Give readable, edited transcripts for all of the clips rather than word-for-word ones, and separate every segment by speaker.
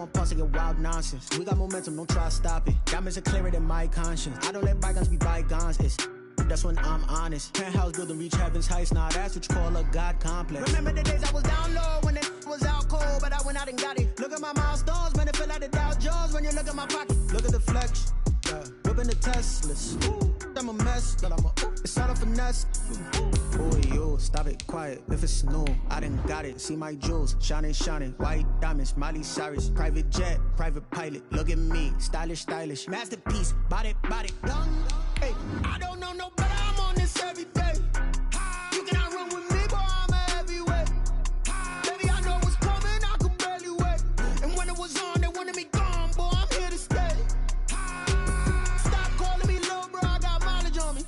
Speaker 1: want pause to get wild nonsense. We got momentum, don't try to stop it. Diamonds are clearer than my conscience. I don't let bygones be bygones. That's when I'm honest. Penthouse building, reach heaven's heights. Nah, that's what you call a God complex. Remember the days I was down low when it was out cold, but I went out and got it. Look at my milestones, man, it feel like the Dow Jones when you look at my pocket. Look at the flex, whipping the Teslas. I'm a mess, but it's all a finesse. Boy, yo, stop it, quiet. If it's new, I done got it. See my jewels, shining, white diamonds, Miley Cyrus, private jet, private pilot. Look at me, stylish, masterpiece, body, young. Hey, I don't know no better, I'm on this every day. You cannot run with me, boy, I'm a heavyweight. Baby, I know what's coming, I could barely wait. And when it was on, they wanted me gone, boy, I'm here to stay. Stop calling me little bro, I got mileage on me.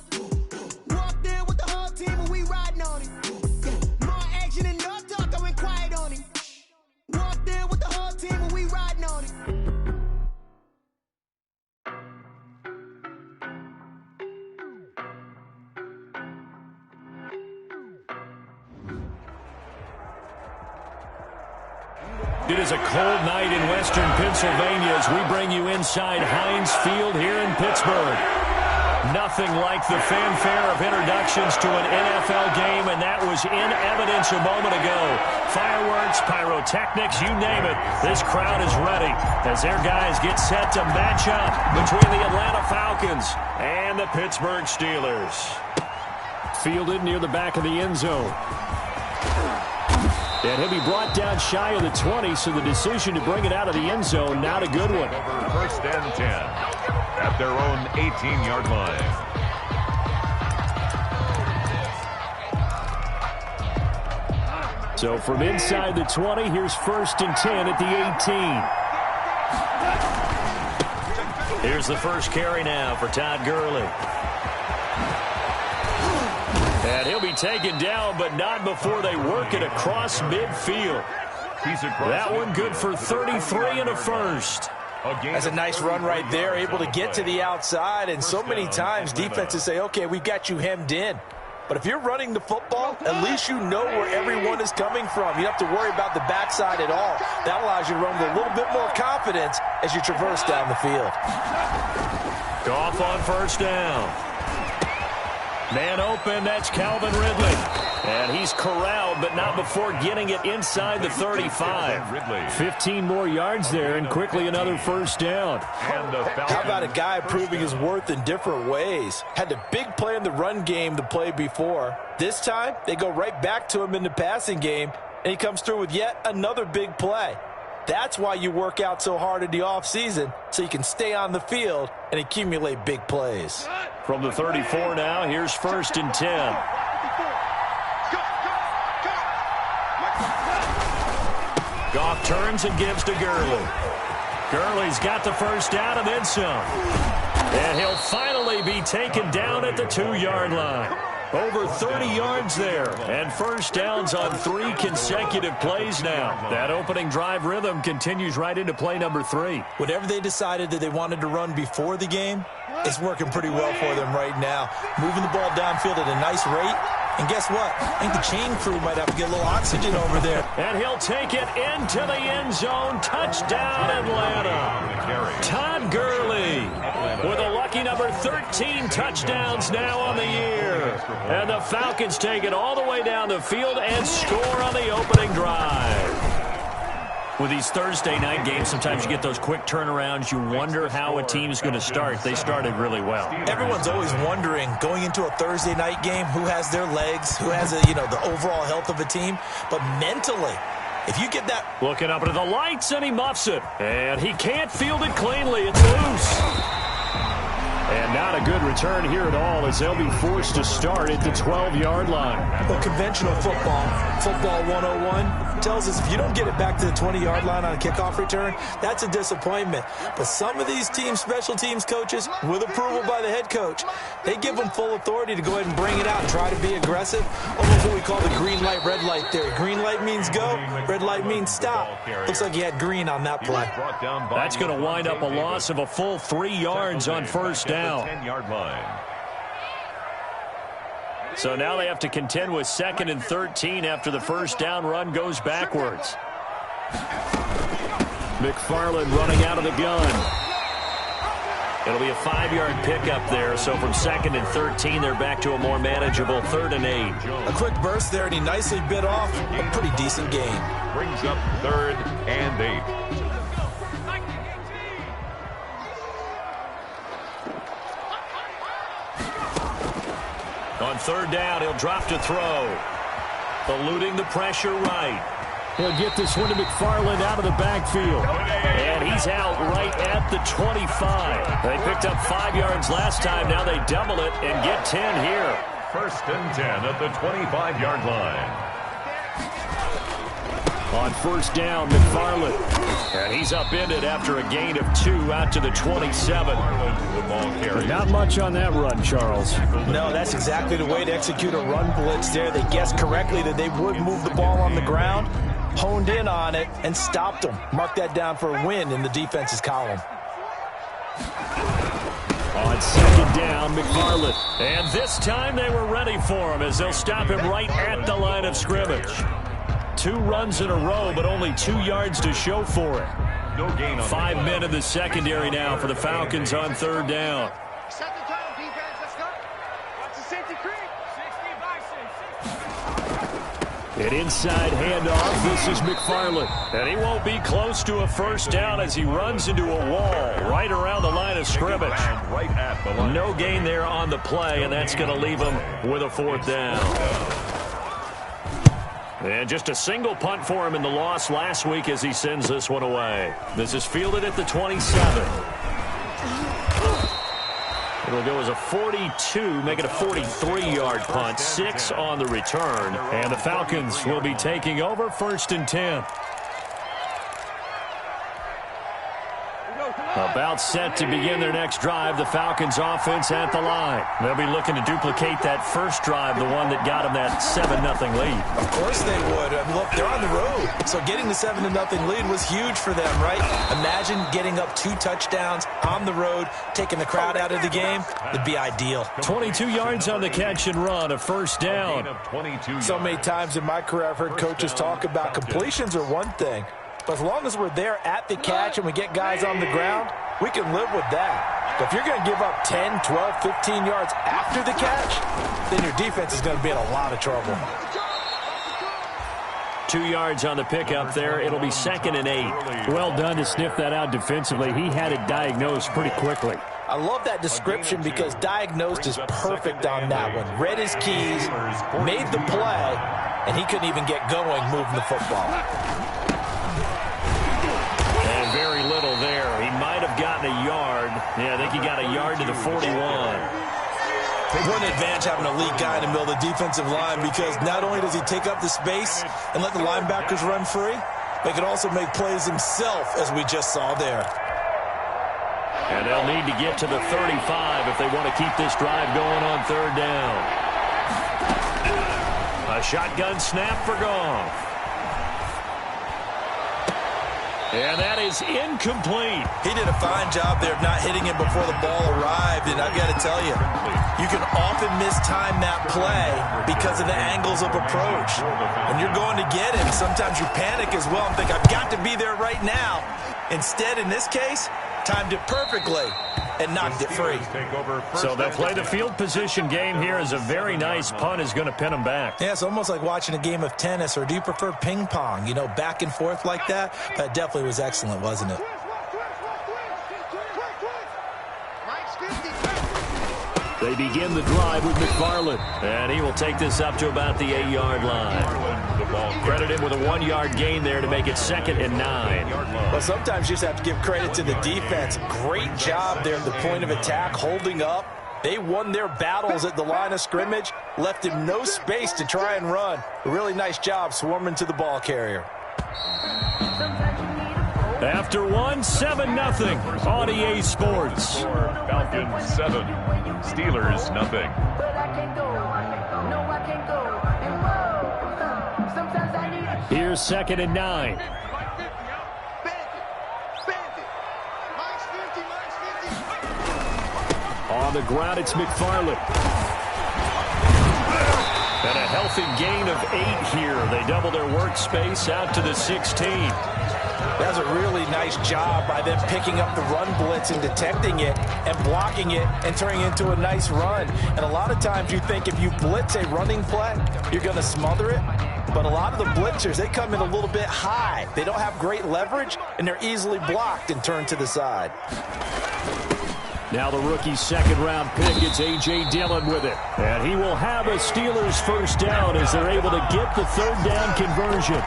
Speaker 1: Walked in with the whole team and we riding on it. More action and no talk, I went quiet on it. Walked in with the whole team and we riding on it.
Speaker 2: It is a cold night in western Pennsylvania as we bring you inside Heinz Field here in Pittsburgh. Nothing like the fanfare of introductions to an NFL game, and that was in evidence a moment ago. Fireworks, pyrotechnics, you name it. This crowd is ready as their guys get set to match up between the Atlanta Falcons and the Pittsburgh Steelers. Fielded near the back of the end zone. And he'll be brought down shy of the 20, so the decision to bring it out of the end zone, not a good one.
Speaker 3: Over first and 10 at their own 18-yard line.
Speaker 2: So from inside the 20, here's first and 10 at the 18. Here's the first carry now for Todd Gurley. And he'll be taken down, but not before they work it across midfield. That one good for 33 and a first.
Speaker 4: That's a nice run right there, able to get to the outside. And so many times defenses say, okay, we've got you hemmed in. But if you're running the football, at least you know where everyone is coming from. You don't have to worry about the backside at all. That allows you to run with a little bit more confidence as you traverse down the field.
Speaker 2: Goff on first down. Man open, that's Calvin Ridley. And he's corralled, but not before getting it inside the 35. 15 more yards there, and quickly another first down.
Speaker 4: How about a guy proving his worth in different ways? Had a big play in the run game the play before. This time, they go right back to him in the passing game, and he comes through with yet another big play. That's why you work out so hard in the offseason, so you can stay on the field and accumulate big plays.
Speaker 2: From the 34 now, here's first and 10. Goff turns and gives to Gurley. Gurley's got the first down and then some. And he'll finally be taken down at the 2-yard line. Over 30 yards there, and first downs on 3 consecutive plays now. That opening drive rhythm continues right into play number 3.
Speaker 4: Whatever they decided that they wanted to run before the game, it's working pretty well for them right now. Moving the ball downfield at a nice rate. And guess what? I think the chain crew might have to get a little oxygen over there.
Speaker 2: And he'll take it into the end zone. Touchdown, Atlanta. Todd Gurley with a lucky number 13 touchdowns now on the year. And the Falcons take it all the way down the field and score on the opening drive. With these Thursday night games, sometimes you get those quick turnarounds. You wonder how a team's going to start. They started really well.
Speaker 4: Everyone's always wondering, going into a Thursday night game, who has their legs, who has the overall health of a team. But mentally, if you get that...
Speaker 2: Looking up into the lights, and he muffs it. And he can't field it cleanly. It's loose. And not a good return here at all as they'll be forced to start at the 12-yard line.
Speaker 4: Well, conventional football 101, tells us if you don't get it back to the 20-yard line on a kickoff return, that's a disappointment. But some of these team special teams coaches, with approval by the head coach, they give them full authority to go ahead and bring it out and try to be aggressive. Almost what we call the green light, red light theory. Green light means go, red light means stop. Looks like he had green on that play.
Speaker 2: That's going to wind up a loss of a full 3 yards on first down.
Speaker 3: 10-yard line.
Speaker 2: So now they have to contend with 2nd and 13 after the first down run goes backwards. McFarland running out of the gun. It'll be a 5-yard pickup there, so from 2nd and 13, they're back to a more manageable 3rd and 8.
Speaker 4: A quick burst there, and he nicely bit off a pretty decent gain.
Speaker 3: Brings up 3rd and 8.
Speaker 2: On 3rd down, he'll drop to throw. Eluding the pressure right. He'll get this one to McFarland out of the backfield. And he's out right at the 25. They picked up 5 yards last time. Now they double it and get 10 here.
Speaker 3: 1st and 10 at the 25-yard line.
Speaker 2: On 1st down, McFarland. And he's upended after a gain of 2 out to the 27. Not much on that run, Charles.
Speaker 4: No, that's exactly the way to execute a run blitz there. They guessed correctly that they would move the ball on the ground, honed in on it, and stopped them. Mark that down for a win in the defense's column.
Speaker 2: On 2nd down, McFarland. And this time they were ready for him as they'll stop him right at the line of scrimmage. 2 runs in a row, but only 2 yards to show for it.
Speaker 3: No gain on
Speaker 2: 5 men in the secondary now for the Falcons on 3rd down.
Speaker 5: Set the tone, defense. Let's go. Watch the safety creep. 60 by 60.
Speaker 2: An inside handoff. This is McFarland. And he won't be close to a 1st down as he runs into a wall right around the line of scrimmage.
Speaker 3: Right at the line.
Speaker 2: No gain there on the play, and that's going to leave him with a 4th down. And just a single punt for him in the loss last week as he sends this one away. This is fielded at the 27. It'll go as a 42, make it a 43-yard punt. 6 on the return. And the Falcons will be taking over 1st and 10. About set to begin their next drive, the Falcons offense at the line. They'll be looking to duplicate that first drive, the one that got them that 7-0 lead.
Speaker 4: Of course they would. I mean, look, they're on the road. So getting the 7-0 lead was huge for them, right? Imagine getting up 2 touchdowns on the road, taking the crowd out of the game. It'd be ideal.
Speaker 2: 22 yards on the catch and run, a 1st down.
Speaker 4: So many times in my career I've heard coaches talk about completions are one thing. But as long as we're there at the catch and we get guys on the ground, we can live with that. But if you're going to give up 10, 12, 15 yards after the catch, then your defense is going to be in a lot of trouble.
Speaker 2: 2 yards on the pickup there. It'll be 2nd and 8. Well done to sniff that out defensively. He had it diagnosed pretty quickly.
Speaker 4: I love that description because diagnosed is perfect on that one. Read his keys, made the play, and he couldn't even get going moving the football.
Speaker 2: And very little there. He might have gotten a yard. Yeah, I think he got a yard to the 41.
Speaker 4: What an advantage having a lead guy in the middle of the defensive line, because not only does he take up the space and let the linebackers run free, but he can also make plays himself, as we just saw there.
Speaker 2: And they'll need to get to the 35 if they want to keep this drive going on 3rd down. A shotgun snap for Goff. And that is incomplete.
Speaker 4: He did a fine job there of not hitting him before the ball arrived, and I've got to tell you, you can often mistime that play because of the angles of approach. When you're going to get him, sometimes you panic as well and think, I've got to be there right now. Instead, in this case, timed it perfectly and knocked it free.
Speaker 2: So they'll play the field position game here as a very nice punt is going to pin them back.
Speaker 4: Yeah, it's almost like watching a game of tennis, or do you prefer ping pong? You know, back and forth like that? That definitely was excellent, wasn't it?
Speaker 2: They begin the drive with McFarland, and he will take this up to about the 8-yard line. Credit him with a 1-yard gain there to make it 2nd and 9.
Speaker 4: Well, sometimes you just have to give credit to the defense. Great job there at the point of attack, holding up. They won their battles at the line of scrimmage, left him no space to try and run. A really nice job swarming to the ball carrier.
Speaker 2: After one, 7-0 on EA Sports.
Speaker 3: Falcons 7, Steelers nothing.
Speaker 2: Here's 2nd and 9. On the ground, it's McFarland. And a healthy Terrific gain of 8 here. They double their workspace out to the 16.
Speaker 4: That's a really nice job by them picking up the run blitz and detecting it and blocking it and turning it into a nice run. And a lot of times you think if you blitz a running play, you're going to smother it. But a lot of the blitzers, they come in a little bit high. They don't have great leverage, and they're easily blocked and turned to the side.
Speaker 2: Now the rookie second-round pick, it's A.J. Dillon with it. And he will have a Steelers first down as they're able to get the third down conversion.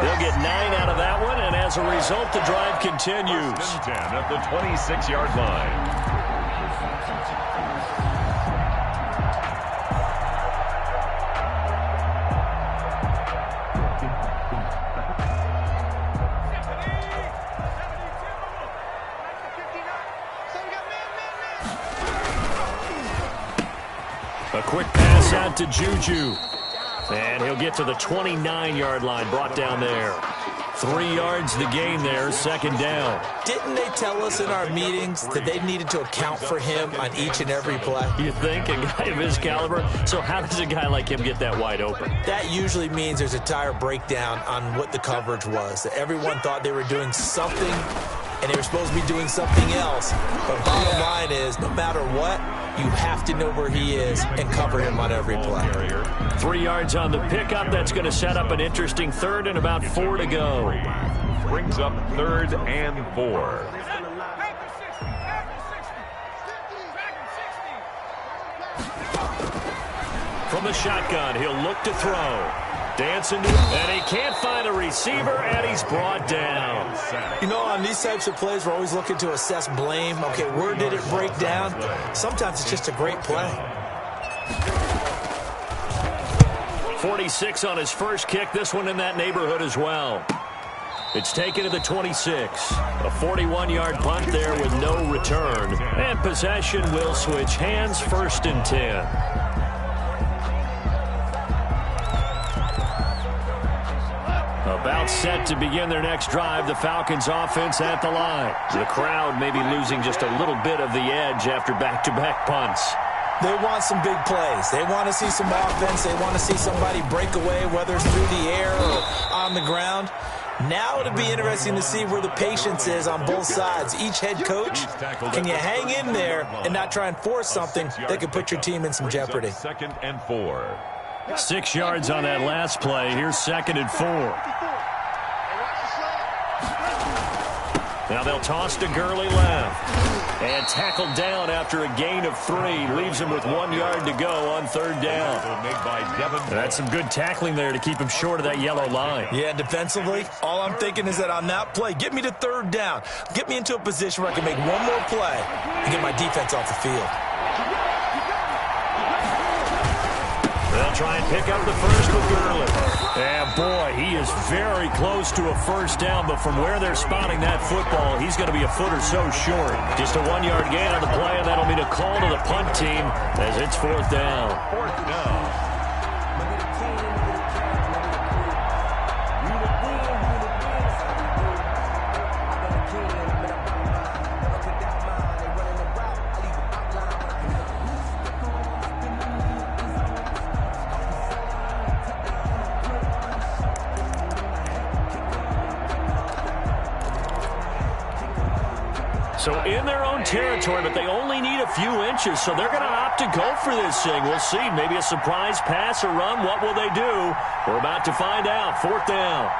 Speaker 2: They'll get 9 out of that one, and as a result, the drive continues.
Speaker 3: 10 at the 26-yard line.
Speaker 2: A quick pass out to Juju. And he'll get to the 29-yard line, brought down there. 3 yards the gain there, second down.
Speaker 4: Didn't they tell us in our meetings that they needed to account for him on each and every play?
Speaker 2: You think? A guy of his caliber? So how does a guy like him get that wide open?
Speaker 4: That usually means there's a tire breakdown on what the coverage was. That everyone thought they were doing something, and they were supposed to be doing something else. But bottom line is, no matter what, you have to know where he is and cover him on every play.
Speaker 2: 3 yards on the pickup. That's going to set up an interesting third and about 4 to go.
Speaker 3: Brings up 3rd and 4.
Speaker 2: From the shotgun, he'll look to throw. Dancing, and he can't find a receiver, and he's brought down.
Speaker 4: You know, on these types of plays, we're always looking to assess blame. Okay, where did it break down? Sometimes it's just a great play.
Speaker 2: 46 on his first kick. This one in that neighborhood as well. It's taken to the 26. A 41-yard punt there with no return. And possession will switch hands, 1st and 10. About set to begin their next drive, the Falcons offense at the line. The crowd may be losing just a little bit of the edge after back-to-back punts.
Speaker 4: They want some big plays. They want to see some offense. They want to see somebody break away, whether it's through the air or on the ground. Now it'll be interesting to see where the patience is on both sides. Each head coach, can you hang in there and not try and force something that could put your team in some jeopardy?
Speaker 3: 2nd and 4.
Speaker 2: 6 yards on that last play. Here's 2nd and 4. Now they'll toss to Gurley left. And tackled down after a gain of 3. Leaves him with 1 yard to go on 3rd down. That's some good tackling there to keep him short of that yellow line.
Speaker 4: Yeah, defensively, all I'm thinking is that on that play, get me to 3rd down. Get me into a position where I can make one more play and get my defense off the field.
Speaker 2: They'll try and pick up the first with Gurley. And boy, he is very close to a first down, but from where they're spotting that football, he's going to be a foot or so short. Just a 1 yard gain on the play, and that'll mean a call to the punt team as it's 4th down.
Speaker 3: 4th down.
Speaker 2: So in their own territory, but they only need a few inches, so they're going to opt to go for this thing. We'll see. Maybe a surprise pass or run. What will they do? We're about to find out. 4th down.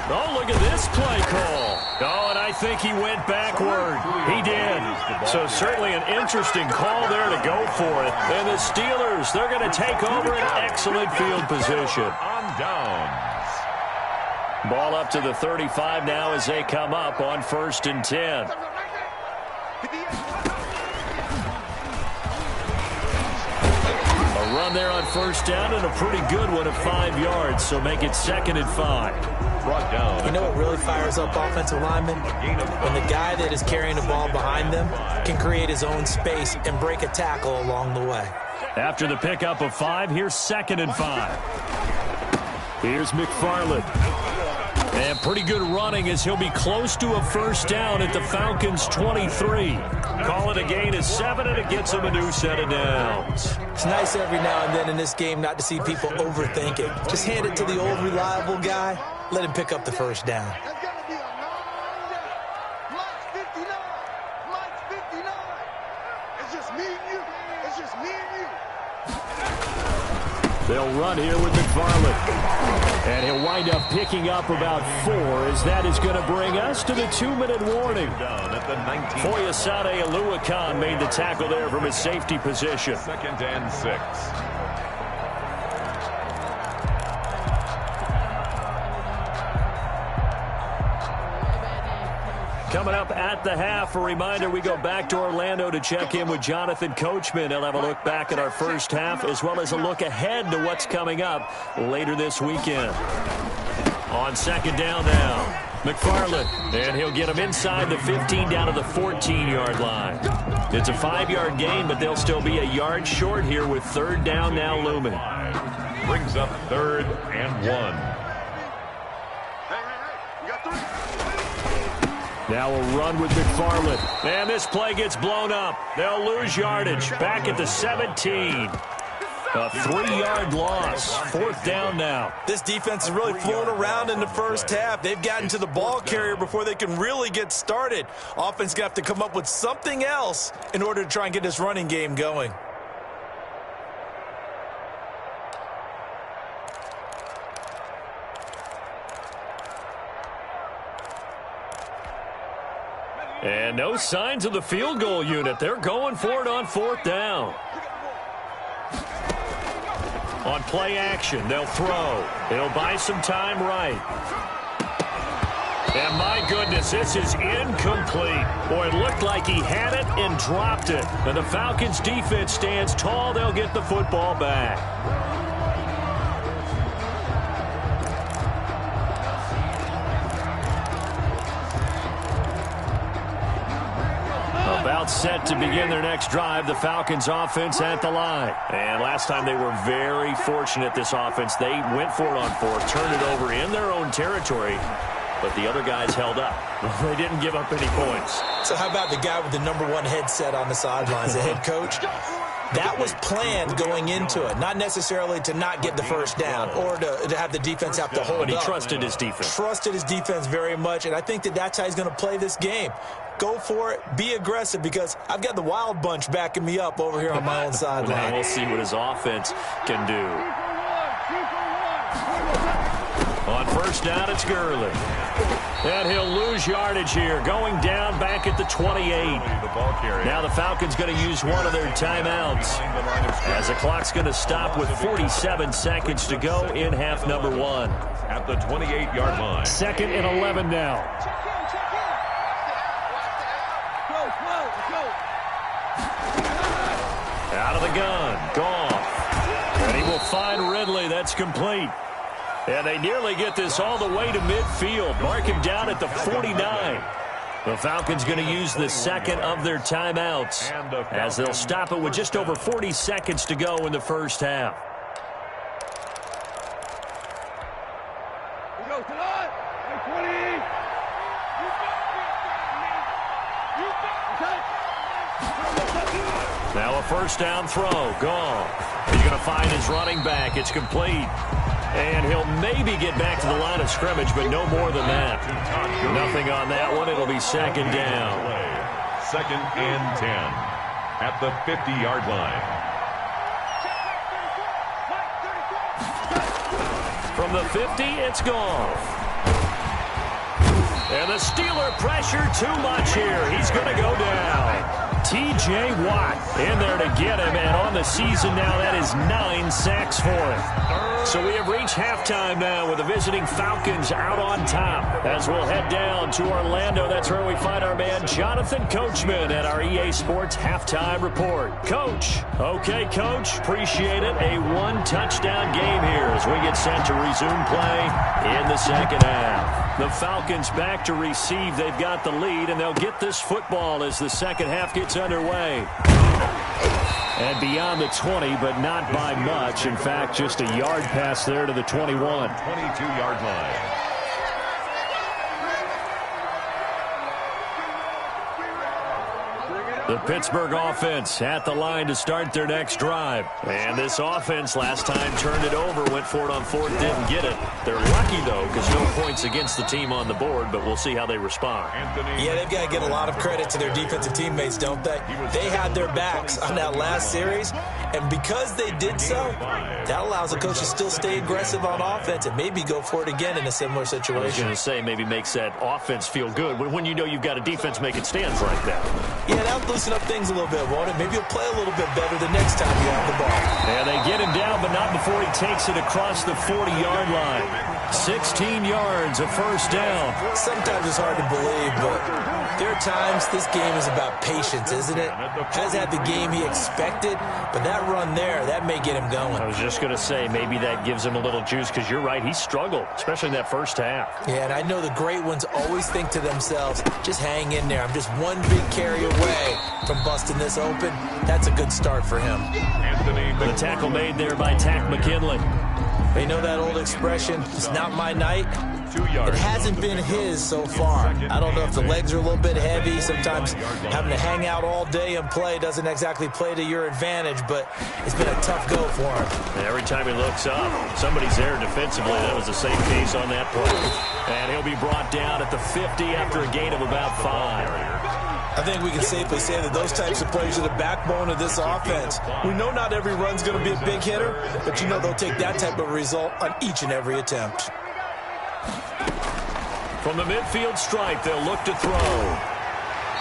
Speaker 2: Oh, look at this play call. Oh, and I think he went backward. He did. So certainly an interesting call there to go for it. And the Steelers, they're going to take over an excellent field position.
Speaker 3: On downs.
Speaker 2: Ball up to the 35 now as they come up on 1st and 10. A run there on 1st down and a pretty good one of 5 yards, so make it 2nd and 5.
Speaker 3: Brought down.
Speaker 4: You know what really fires up offensive linemen? When the guy that is carrying the ball behind them can create his own space and break a tackle along the way.
Speaker 2: After the pickup of 5, here's 2nd and 5. Here's McFarland. And pretty good running as he'll be close to a first down at the Falcons' 23. Call it a gain of 7, and it gets him a new set of downs.
Speaker 4: It's nice every now and then in this game not to see people overthink it. Just hand it to the old reliable guy. Let him pick up the first down.
Speaker 5: That's got to be a long day. Mike's 59. Mike's 59. It's just me and you. It's just me and you.
Speaker 2: They'll run here with McFarland. And he'll wind up picking up about 4, as that is going to bring us to the 2-minute warning. Foyesade Aluakan made the tackle there from his safety position.
Speaker 3: 2nd and 6.
Speaker 2: Coming up at the half, a reminder, we go back to Orlando to check in with Jonathan Coachman. He'll have a look back at our first half, as well as a look ahead to what's coming up later this weekend. On 2nd down now, McFarland, and he'll get him inside the 15 down to the 14-yard line. It's a 5-yard gain, but they'll still be a yard short here with 3rd down now looming.
Speaker 3: Brings up 3rd and 1.
Speaker 5: Hey, you got 3.
Speaker 2: Now we'll run with McFarland. Man, this play gets blown up. They'll lose yardage. Back at the 17. A 3-yard loss. 4th down now.
Speaker 4: This defense is really flown around in the first half. They've gotten to the ball carrier before they can really get started. Offense going to have to come up with something else in order to try and get this running game going.
Speaker 2: And no signs of the field goal unit. They're going for it on 4th down. On play action, they'll throw. He'll buy some time right. And my goodness, this is incomplete. Boy, it looked like he had it and dropped it. And the Falcons defense stands tall. They'll get the football back. About set to begin their next drive, the Falcons offense at the line. And last time they were very fortunate, this offense. They went for it on 4th, turned it over in their own territory, but the other guys held up. They didn't give up any points.
Speaker 4: So how about the guy with the #1 headset on the sidelines, the head coach? That was planned going into it, not necessarily to not get the first down or to have the defense have to hold up.
Speaker 2: But he trusted his defense.
Speaker 4: Trusted his defense very much, and I think that's how he's going to play this game. Go for it, be aggressive, because I've got the wild bunch backing me up over here on my own sideline.
Speaker 2: We'll see what his offense can do. On 1st down, it's Gurley. And he'll lose yardage here, going down back at the 28. Now the Falcons going to use one of their timeouts, as the clock's going to stop with 47 seconds to go in half number 1.
Speaker 3: At the 28-yard line.
Speaker 2: 2nd and 11 now. Out of the gun, Goff. And he will find Ridley. That's complete. And they nearly get this all the way to midfield. Mark him down at the 49. The Falcons going to use the 2nd of their timeouts, as they'll stop it with just over 40 seconds to go in the first half. Now a 1st down throw. Goff. He's going to find his running back. It's complete. And he'll maybe get back to the line of scrimmage, but no more than that. Nothing on that one. It'll be 2nd down.
Speaker 3: 2nd and 10 at the 50-yard line.
Speaker 2: From the 50, it's Goff. And the Steeler pressure too much here. He's going to go down. T.J. Watt in there to get him, and on the season now, that is 9 sacks for him. So we have reached halftime now with the visiting Falcons out on top. As we'll head down to Orlando, that's where we find our man Jonathan Coachman at our EA Sports Halftime Report. Coach. Okay, Coach. Appreciate it. A 1-touchdown game here as we get set to resume play in the second half. The Falcons back to receive. They've got the lead, and they'll get this football as the second half gets underway. And beyond the 20, but not by much. In fact, just a yard pass there to the 21.
Speaker 3: 22-yard line.
Speaker 2: The Pittsburgh offense at the line to start their next drive. And this offense last time turned it over, went for it on fourth, didn't get it. They're lucky, though, because no points against the team on the board, but we'll see how they respond.
Speaker 4: Yeah, they've got to get a lot of credit to their defensive teammates, don't they? They had their backs on that last series, and because they did so, that allows the coach to still stay aggressive on offense and maybe go for it again in a similar situation.
Speaker 2: I was going to say maybe makes that offense feel good when you know you've got a defense making stands like that.
Speaker 4: Yeah, that'll loosen up things a little bit, won't it? Maybe he'll play a little bit better the next time you have the ball.
Speaker 2: Yeah, they get him down, but not before he takes it across the 40-yard line. 16 yards, a first down.
Speaker 4: Sometimes it's hard to believe, but there are times this game is about patience, isn't it? Has had the game he expected, but that run there, that may get him going.
Speaker 2: I was just going to say, maybe that gives him a little juice, because you're right, he struggled, especially in that first half.
Speaker 4: Yeah, and I know the great ones always think to themselves, just hang in there. I'm just one big carry away from busting this open. That's a good start for him.
Speaker 2: The tackle made there by Tack McKinley.
Speaker 4: You know that old expression, it's not my night? It hasn't been his so far. I don't know if the legs are a little bit heavy. Sometimes having to hang out all day and play doesn't exactly play to your advantage, but it's been a tough go for him.
Speaker 2: Every time he looks up, somebody's there defensively. That was the same case on that play. And he'll be brought down at the 50 after a gain of about 5.
Speaker 4: I think we can safely say that those types of plays are the backbone of this offense. We know not every run's going to be a big hitter, but you know they'll take that type of result on each and every attempt.
Speaker 2: From the midfield stripe, they'll look to throw.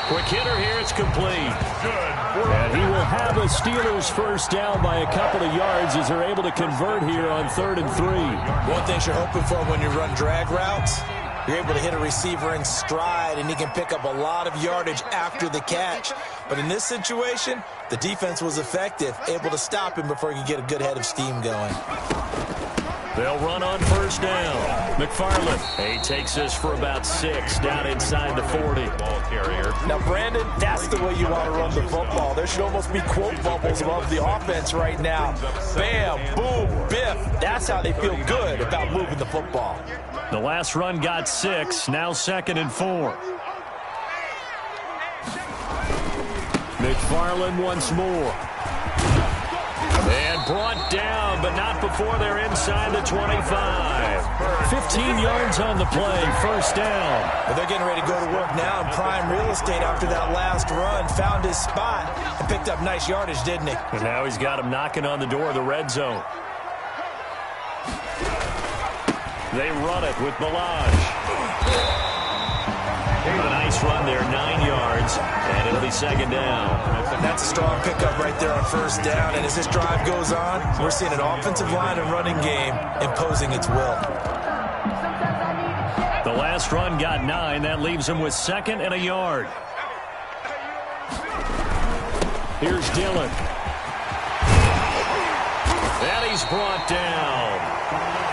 Speaker 2: Quick hitter here, it's complete. And he will have a Steelers first down by a couple of yards as they're able to convert here on 3rd and 3.
Speaker 4: One thing you're hoping for when you run drag routes, you're able to hit a receiver in stride, and he can pick up a lot of yardage after the catch. But in this situation, the defense was effective, able to stop him before he could get a good head of steam going.
Speaker 2: They'll run on first down. McFarland, he takes this for about 6 down inside the 40.
Speaker 3: Ball carrier.
Speaker 4: Now, Brandon, that's the way you want to run the football. There should almost be quote bubbles above the offense right now. Bam, boom, biff. That's how they feel good about moving the football.
Speaker 2: The last run got 6, now 2nd and 4. McFarland once more. And brought down, but not before they're inside the 25. 15 yards on the play, first down.
Speaker 4: Well, they're getting ready to go to work now in prime real estate after that last run. Found his spot and picked up nice yardage, didn't he?
Speaker 2: And now he's got him knocking on the door of the red zone. They run it with Balaj. A nice run there, 9 yards, and it'll be 2nd down.
Speaker 4: That's a strong pickup right there on first down, and as this drive goes on, we're seeing an offensive line and running game imposing its will.
Speaker 2: The last run got 9. That leaves him with 2nd and a yard. Here's Dillon. And he's brought down.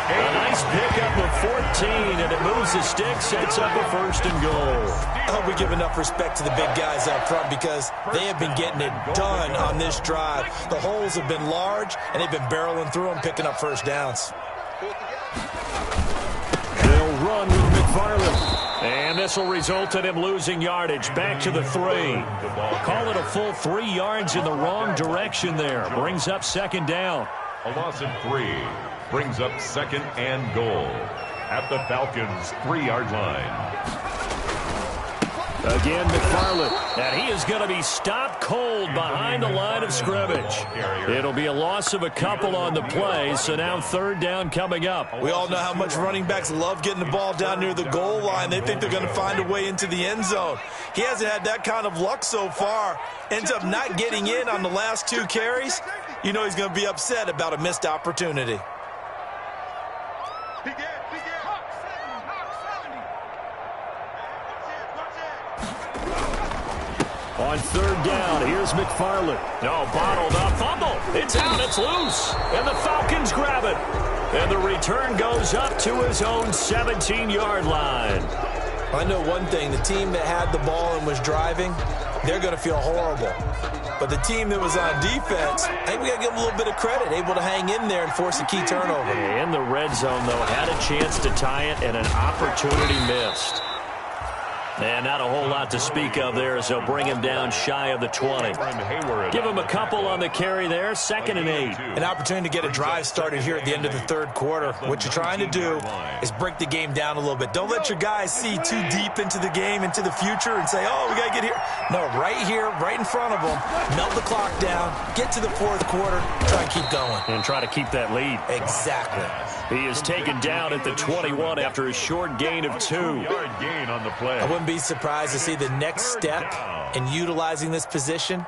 Speaker 2: A nice pickup of 14, and it moves the stick, sets up a 1st and goal.
Speaker 4: I hope we give enough respect to the big guys up front because they have been getting it done on this drive. The holes have been large, and they've been barreling through them, picking up first downs.
Speaker 2: They'll run with McFarland. And this will result in him losing yardage back to the 3. Call it a full 3 yards in the wrong direction there. Brings up 2nd down.
Speaker 3: A loss of 3 brings up 2nd and goal at the Falcons' 3-yard line.
Speaker 2: Again, McFarland. And he is going to be stopped cold behind the line of scrimmage. It'll be a loss of a couple on the play, so now 3rd down coming up.
Speaker 4: We all know how much running backs love getting the ball down near the goal line. They think they're going to find a way into the end zone. He hasn't had that kind of luck so far. Ends up not getting in on the last 2 carries. You know he's going to be upset about a missed opportunity.
Speaker 2: On 3rd down, here's McFarland. No, bottled up, fumble. It's out, it's loose. And the Falcons grab it. And the return goes up to his own 17-yard line.
Speaker 4: I know one thing. The team that had the ball and was driving, they're going to feel horrible. But the team that was on defense, I think we got to give them a little bit of credit, able to hang in there and force a key turnover.
Speaker 2: In the red zone, though, had a chance to tie it and an opportunity missed. And not a whole lot to speak of there as they'll bring him down shy of the 20. Give him a couple on the carry there, 2nd and 8.
Speaker 4: An opportunity to get a drive started here at the end of the third quarter. What you're trying to do is break the game down a little bit. Don't let your guys see too deep into the game, into the future, and say, oh, we got to get here. No, right here, right in front of them, melt the clock down, get to the fourth quarter, try and keep going.
Speaker 2: And try to keep that lead.
Speaker 4: Exactly.
Speaker 2: He is taken down at the 21 after a short gain of 2.
Speaker 3: Yard gain on the play.
Speaker 4: I wouldn't be surprised to see the next step in utilizing this position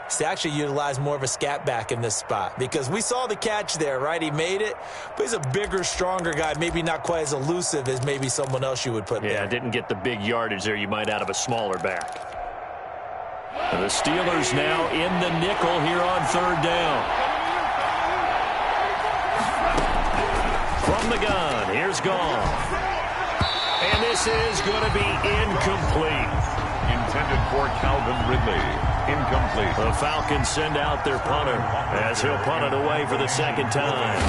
Speaker 4: is to actually utilize more of a scat back in this spot, because we saw the catch there, right? He made it, but he's a bigger, stronger guy, maybe not quite as elusive as maybe someone else you would put there.
Speaker 2: Yeah, didn't get the big yardage there you might out of a smaller back. And the Steelers now in the nickel here on 3rd down. From the gun, here's Goff. And this is going to be incomplete.
Speaker 3: Intended for Calvin Ridley. Incomplete.
Speaker 2: The Falcons send out their punter as he'll punt it away for the 2nd time.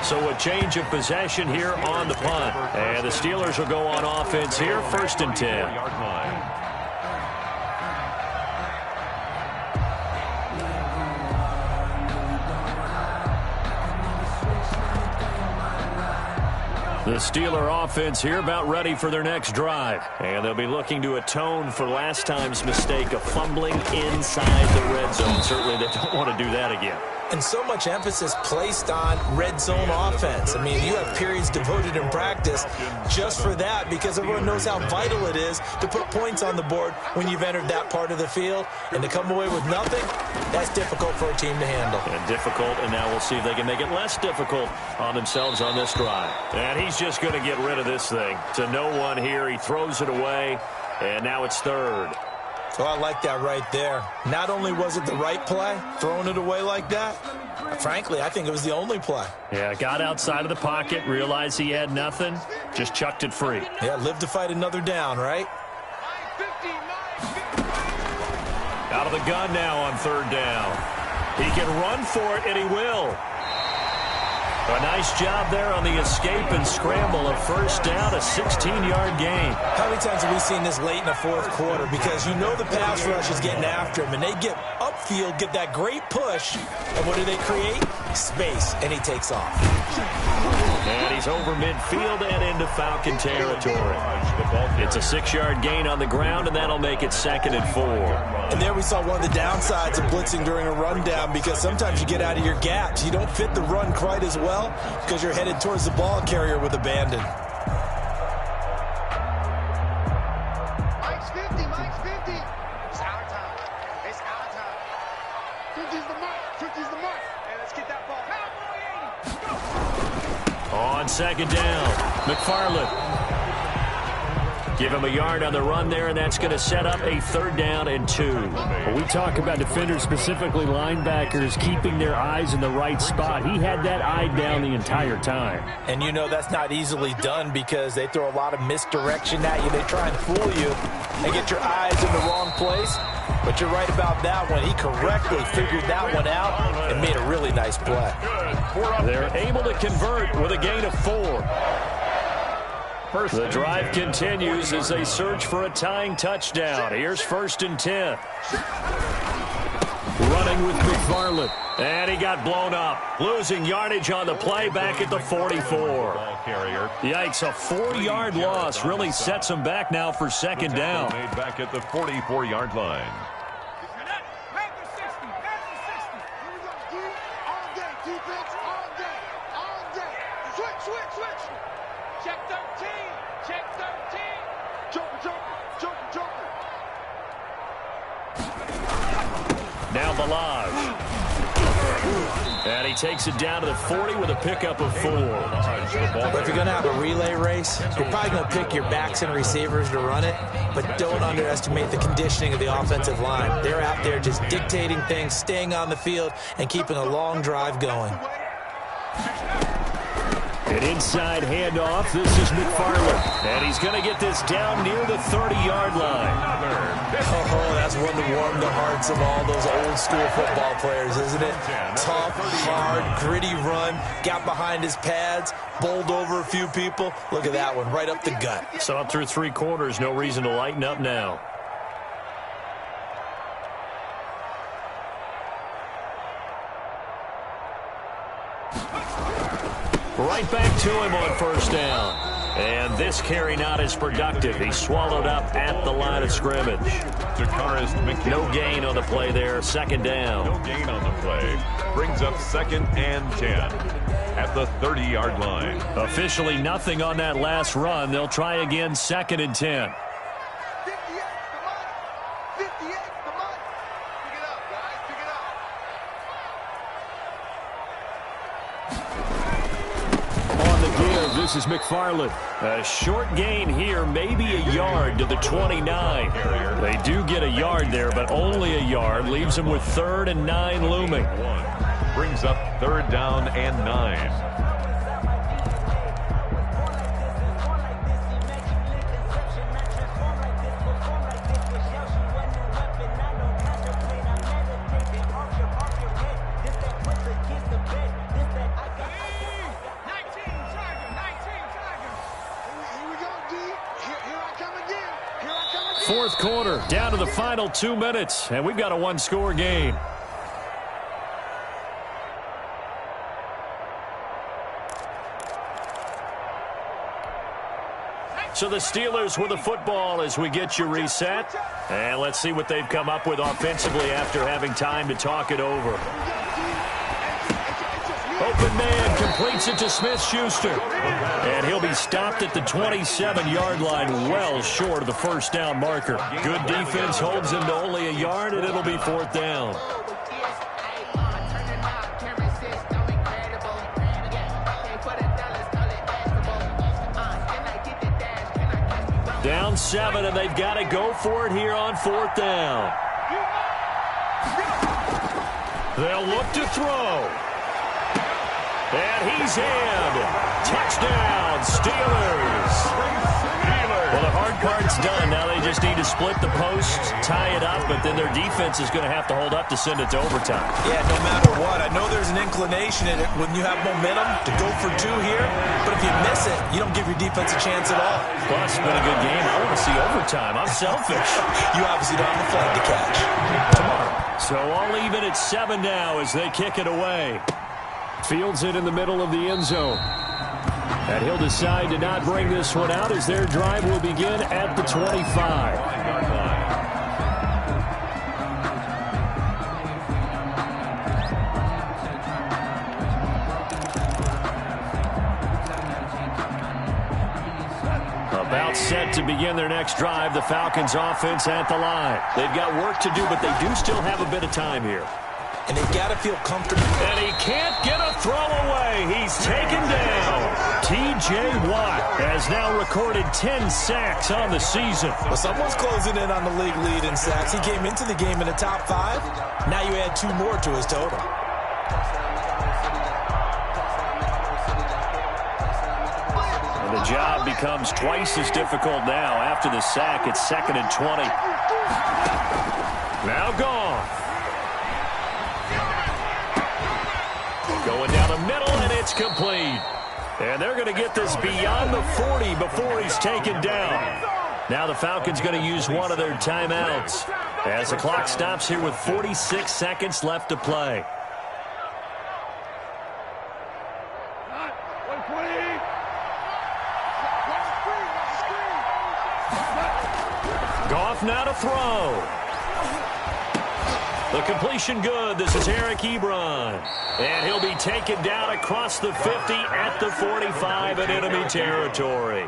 Speaker 2: So a change of possession here on the punt. And the Steelers will go on offense here, 1st and 10. The Steeler offense here about ready for their next drive. And they'll be looking to atone for last time's mistake of fumbling inside the red zone. Certainly they don't want to do that again.
Speaker 4: And so much emphasis placed on red zone offense. I mean, you have periods devoted in practice just for that, because everyone knows how vital it is to put points on the board when you've entered that part of the field. And to come away with nothing, that's difficult for a team to handle.
Speaker 2: And difficult, and now we'll see if they can make it less difficult on themselves on this drive. And he's just going to get rid of this thing. To no one here, he throws it away, and now it's 3rd.
Speaker 4: So I like that right there. Not only was it the right play, throwing it away like that, frankly, I think it was the only play.
Speaker 2: Yeah, got outside of the pocket, realized he had nothing, just chucked it free.
Speaker 4: Yeah, live to fight another down, right?
Speaker 2: Out of the gun now on 3rd down. He can run for it, and he will. A nice job there on the escape and scramble. A 1st down, a 16-yard gain.
Speaker 4: How many times have we seen this late in the fourth quarter? Because you know the pass rush is getting after him, and they get upfield, get that great push, and what do they create? Space, and he takes off.
Speaker 2: And he's over midfield and into Falcon territory. It's a 6-yard gain on the ground, and that'll make it 2nd and 4.
Speaker 4: And there we saw one of the downsides of blitzing during a rundown, because sometimes you get out of your gaps. You don't fit the run quite as well because you're headed towards the ball carrier with abandon.
Speaker 5: Mike's 50, Mike's 50. It's our time. It's our time. 50's the mark. 50's the mark. Hey, let's get that ball.
Speaker 2: On 2nd down, McFarland. Give him a yard on the run there, and that's going to set up a 3rd down and 2.
Speaker 6: When we talk about defenders, specifically linebackers, keeping their eyes in the right spot, he had that eye down the entire time.
Speaker 4: And you know that's not easily done, because they throw a lot of misdirection at you. They try and fool you and get your eyes in the wrong place. But you're right about that one. He correctly figured that one out and made a really nice play.
Speaker 2: They're able to convert with a gain of 4. The drive continues as they search for a tying touchdown. Here's 1st and 10. Running with McFarland. And he got blown up. Losing yardage on the play back at the 44. Yikes, a 4-yard loss really sets him back now for 2nd down.
Speaker 3: Made back at the 44-yard line.
Speaker 2: Now Balaj. And he takes it down to the 40 with a pickup of 4.
Speaker 4: But if you're going to have a relay race, you're probably going to pick your backs and receivers to run it, but don't underestimate the conditioning of the offensive line. They're out there just dictating things, staying on the field, and keeping a long drive going.
Speaker 2: An inside handoff. This is McFarland. And he's going to get this down near the 30-yard line.
Speaker 4: Oh, that's one to warm the hearts of all those old-school football players, isn't it? Tough, hard, gritty run. Got behind his pads, bowled over a few people. Look at that one, right up the gut.
Speaker 2: So up through 3 quarters, no reason to lighten up now. Right back to him on first down. And this carry not as productive. He swallowed up at the line of scrimmage. No gain on the play there. Second down.
Speaker 3: No gain on the play. Brings up 2nd and 10 at the 30-yard line.
Speaker 2: Officially nothing on that last run. They'll try again 2nd and 10. This is McFarland. A short gain here, maybe a yard to the 29. They do get a yard there, but only a yard. Leaves them with 3rd and 9 looming.
Speaker 3: Brings up 3rd down and 9.
Speaker 2: Fourth quarter, down to the final 2 minutes, and we've got a 1-score game. So the Steelers with the football as we get you reset. And let's see what they've come up with offensively after having time to talk it over. Open man completes it to Smith-Schuster. And he'll be stopped at the 27-yard line, well short of the first down marker. Good defense holds him to only a yard, and it'll be 4th down. Down 7, and they've got to go for it here on 4th down. They'll look to throw. And he's in. Touchdown, Steelers. Well, the hard part's done. Now they just need to split the posts, tie it up, but then their defense is going to have to hold up to send it to overtime.
Speaker 4: Yeah, no matter what. I know there's an inclination in it when you have momentum to go for 2 here, but if you miss it, you don't give your defense a chance at all.
Speaker 2: Plus, it's been a good game. I want to see overtime. I'm selfish.
Speaker 4: You obviously don't have a flag to catch.
Speaker 2: Tomorrow. So all even at 7 now as they kick it away. Fields it in the middle of the end zone. And he'll decide to not bring this one out as their drive will begin at the 25. About set to begin their next drive, the Falcons offense at the line. They've got work to do, but they do still have a bit of time here.
Speaker 4: And they've got to feel comfortable.
Speaker 2: And he can't get a throw away. He's taken down. T.J. Watt has now recorded 10 sacks on the season.
Speaker 4: Well, someone's closing in on the league lead in sacks. He came into the game in the top 5. Now you add 2 more to his total.
Speaker 2: And the job becomes twice as difficult now. After the sack, it's 2nd and 20. Now gone. Going down the middle, and it's complete. And they're going to get this beyond the 40 before he's taken down. Now the Falcons going to use one of their timeouts as the clock stops here with 46 seconds left to play. Goff now to throw. The completion good. This is Eric Ebron. And he'll be taken down across the 50 at the 45 in enemy territory.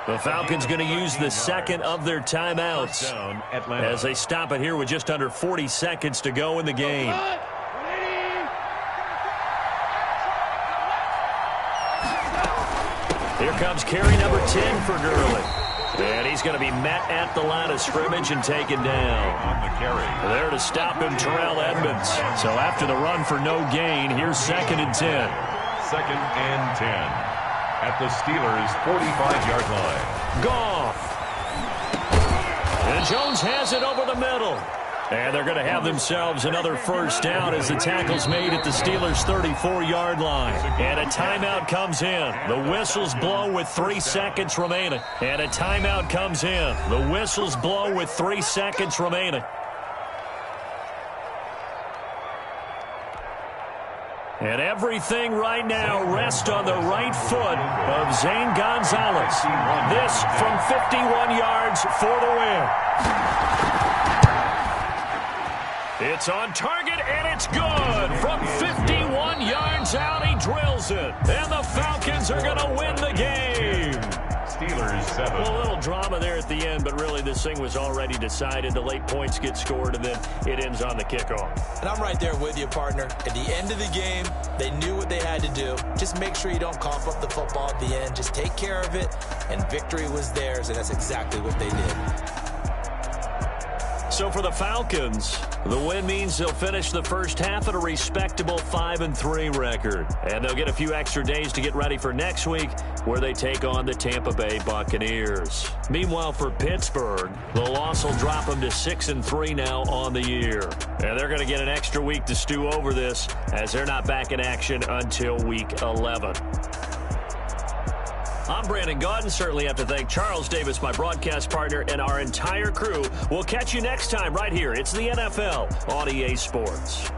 Speaker 2: The Falcons going to use the second of their timeouts as they stop it here with just under 40 seconds to go in the game. Here comes carry number 10 for Gurley. And he's going to be met at the line of scrimmage and taken down.
Speaker 3: On the carry.
Speaker 2: There to stop him, Terrell Edmonds. So after the run for no gain, here's 2nd and 10.
Speaker 3: 2nd and 10. at the Steelers' 45-yard line.
Speaker 2: Goff. And Jones has it over the middle. And they're going to have themselves another first down as the tackle's made at the Steelers' 34-yard line. And a timeout comes in. The whistles blow with 3 seconds remaining. And a timeout comes in. The whistles blow with 3 seconds remaining. And everything right now rests on the right foot of Zane Gonzalez. This from 51 yards for the win. It's on target, and it's good. From 51 yards out, he drills it. And the Falcons are going to win the game.
Speaker 3: Steelers 7.
Speaker 2: Well, a little drama there at the end, but really this thing was already decided. The late points get scored, and then it ends on the kickoff.
Speaker 4: And I'm right there with you, partner. At the end of the game, they knew what they had to do. Just make sure you don't cough up the football at the end. Just take care of it, and victory was theirs, and that's exactly what they did.
Speaker 2: So for the Falcons, the win means they'll finish the first half at a respectable 5-3 record. And they'll get a few extra days to get ready for next week, where they take on the Tampa Bay Buccaneers. Meanwhile, for Pittsburgh, the loss will drop them to 6-3 now on the year. And they're going to get an extra week to stew over this, as they're not back in action until week 11. I'm Brandon Gaudin. Certainly have to thank Charles Davis, my broadcast partner, and our entire crew. We'll catch you next time right here. It's the NFL on EA Sports.